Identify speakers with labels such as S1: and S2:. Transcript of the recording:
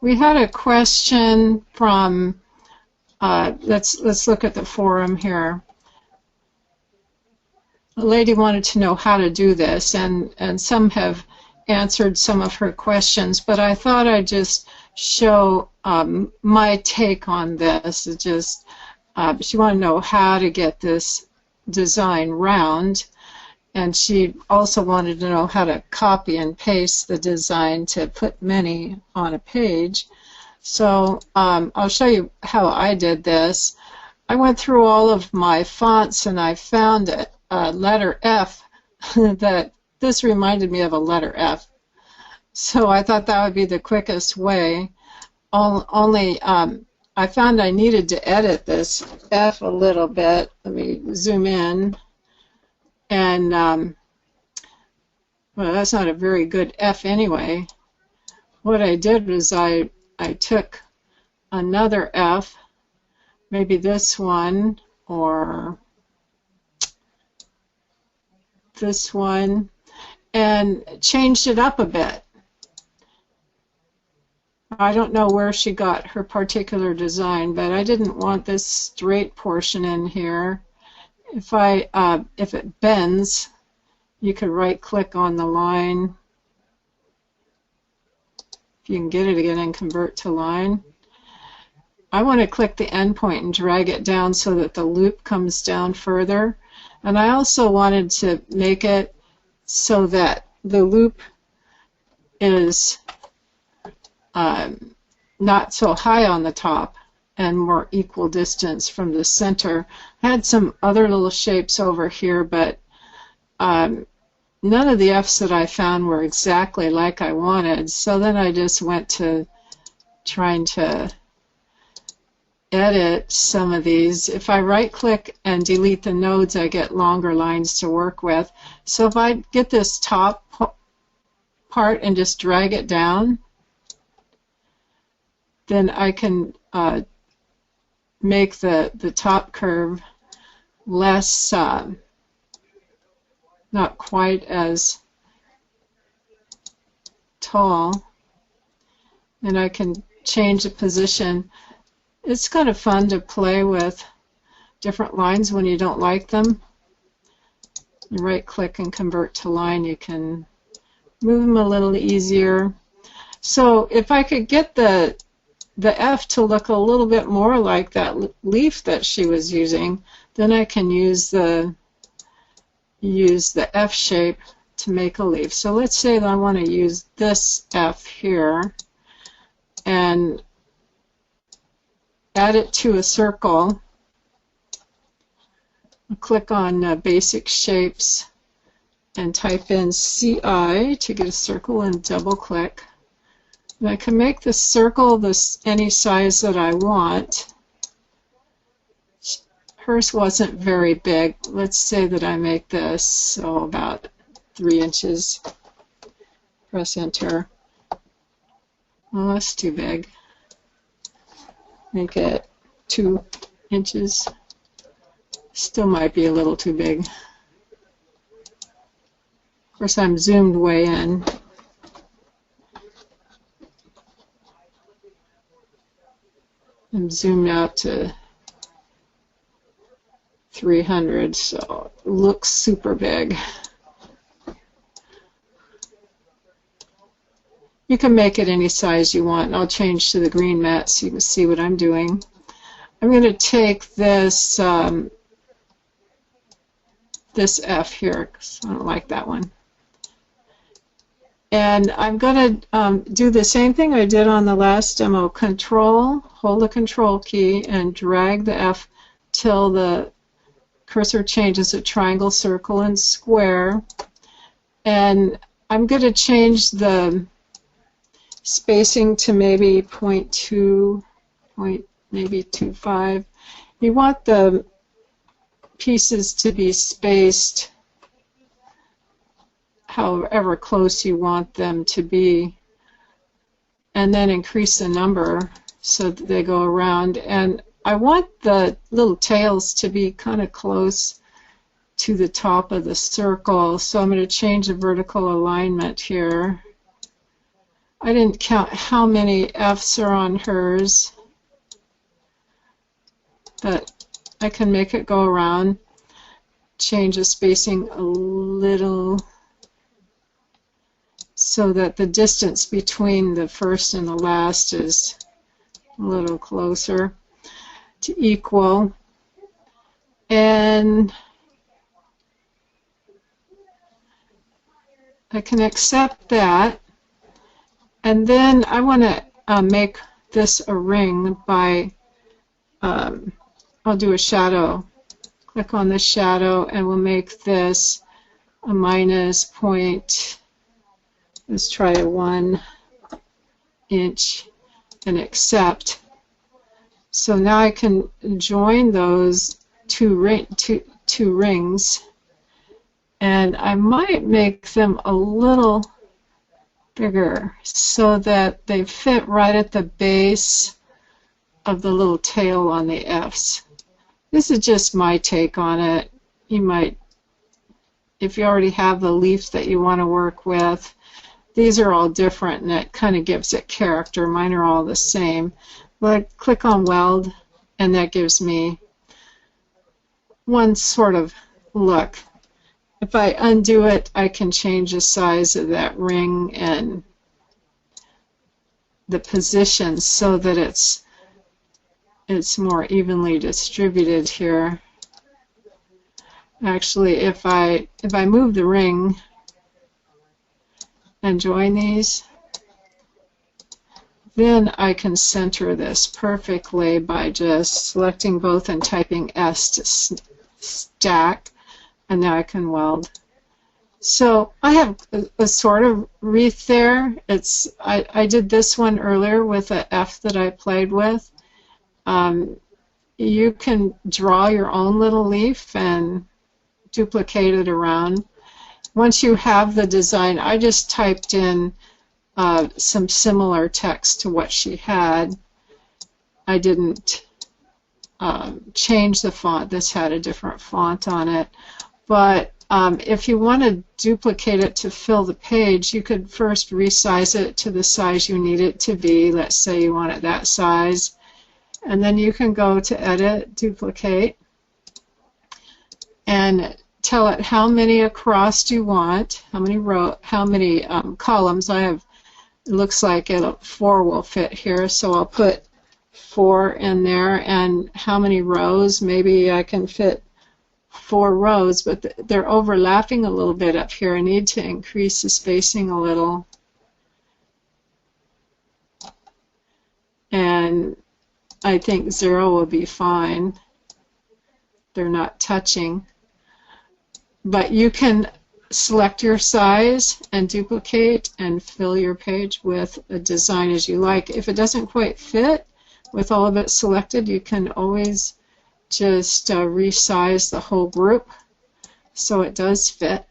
S1: We had a question from, let's look at the forum here. A lady wanted to know how to do this, and some have answered some of her questions, but I thought I'd just show my take on this. It just, she wanted to know how to get this design round, and she also wanted to know how to copy and paste the design to put many on a page. So I'll show you how I did this. I went through all of my fonts and I found a letter F that this reminded me of a letter F. So I thought that would be the quickest way. Only I found I needed to edit this F a little bit. Let me zoom in. And, well, that's not a very good F anyway. What I did was I took another F, maybe this one, or this one, and changed it up a bit. I don't know where she got her particular design, but I didn't want this straight portion in here. If it bends, you could right-click on the line. If you can get it again and convert to line. I want to click the endpoint and drag it down so that the loop comes down further. And I also wanted to make it so that the loop is not so high on the top and more equal distance from the center. I had some other little shapes over here, but none of the F's that I found were exactly like I wanted. So then I just went to trying to edit some of these. If I right-click and delete the nodes, I get longer lines to work with. So if I get this top part and just drag it down, then I can make the top curve less, not quite as tall, and I can change the position. It's kind of fun to play with different lines when you don't like them. You right-click and convert to line, you can move them a little easier. So if I could get the F to look a little bit more like that leaf that she was using, then I can use the F shape to make a leaf. So let's say that I want to use this F here and add it to a circle. I'll click on Basic Shapes and type in CI to get a circle and double click. And I can make the circle any size that I want. Hers wasn't very big. Let's say that I make this, so about 3 inches. Press enter. Well, that's too big. Make it 2 inches. Still might be a little too big. Of course, I'm zoomed way in. I'm zoomed out to 300, so it looks super big. You can make it any size you want. I'll change to the green mat so you can see what I'm doing. I'm going to take this this F here because I don't like that one. And I'm going to do the same thing I did on the last demo. Hold the Control key and drag the F till the cursor changes to triangle, circle, and square. And I'm going to change the spacing to maybe 0.2, maybe 2.5. You want the pieces to be spaced however close you want them to be, and then increase the number so that they go around. And I want the little tails to be kind of close to the top of the circle, so I'm going to change the vertical alignment here. I didn't count how many F's are on hers, but I can make it go around, change the spacing a little so that the distance between the first and the last is a little closer to equal. And I can accept that. And then I want to make this a ring by, I'll do a shadow. Click on the shadow and we'll make this a minus point. Let's try a 1 inch and accept. So now I can join those two rings, and I might make them a little bigger so that they fit right at the base of the little tail on the F's. This is just my take on it. You might, if you already have the leaf that you want to work with, these are all different and it kind of gives it character. Mine are all the same. But click on weld and that gives me one sort of look. If I undo it, I can change the size of that ring and the position so that it's more evenly distributed here. Actually, if I move the ring and join these, then I can center this perfectly by just selecting both and typing S to stack, and now I can weld. So I have a sort of wreath there. I did this one earlier with a F that I played with. You can draw your own little leaf and duplicate it around. Once you have the design, I just typed in some similar text to what she had. I didn't change the font. This had a different font on it. But if you want to duplicate it to fill the page, you could first resize it to the size you need it to be. Let's say you want it that size. And then you can go to Edit, Duplicate, and tell it how many across you want, how many columns. I have, it looks like 4 will fit here, so I'll put 4 in there. And how many rows? Maybe I can fit 4 rows, but they're overlapping a little bit up here. I need to increase the spacing a little. And I think 0 will be fine. They're not touching. But you can select your size and duplicate and fill your page with a design as you like. If it doesn't quite fit with all of it selected, you can always just resize the whole group so it does fit.